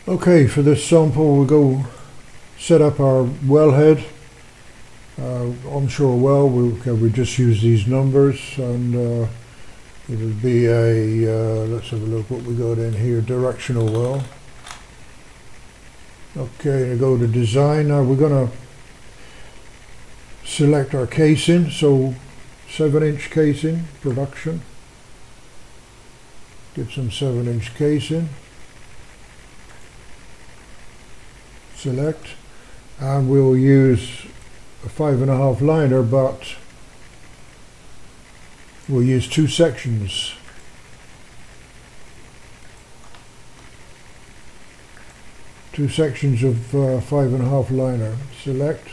Okay, for this sample we'll go set up our wellhead, onshore well. We just use these numbers, and it'll be a, let's have a look what we got in here, directional well. Okay, to go to design, now we're going to select our casing, so 7-inch casing, production. Get some 7-inch casing. Select, and we'll use a 5.5 liner, but we'll use 2 sections. Two sections of 5.5 liner. Select,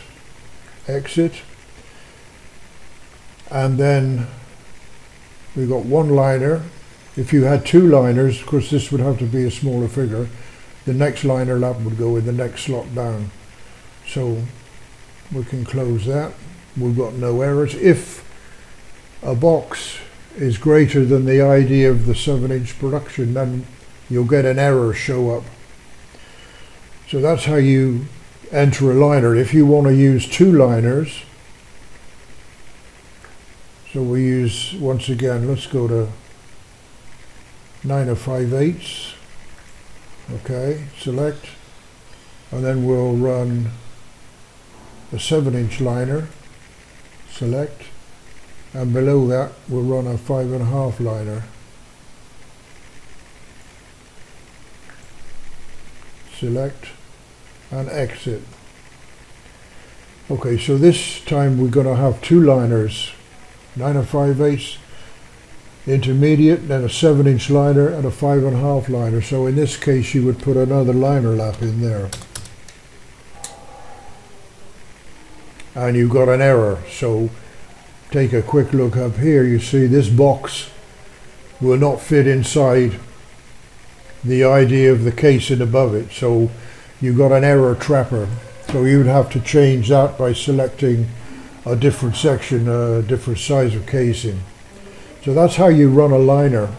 exit, and then we've got 1 liner. If you had 2 liners, of course this would have to be a smaller figure. The next liner lap would go in the next slot down. So we can close that. We've got no errors. If a box is greater than the ID of the 7-inch production, then you'll get an error show up. So that's how you enter a liner. If you want to use 2 liners, so we use, once again, let's go to 9 5/8. Okay, select, and then we'll run a 7-inch liner. Select, and below that we'll run a 5.5 liner. Select and exit. Okay, so this time we're going to have 2 liners, 9 5/8 intermediate, then a 7-inch liner and a 5.5 liner. So in this case you would put another liner lap in there, and you've got an error. So take a quick look up here. You see this box will not fit inside the ID of the casing above it, so you've got an error trapper. So you would have to change that by selecting a different section, a different size of casing. So that's how you run a liner.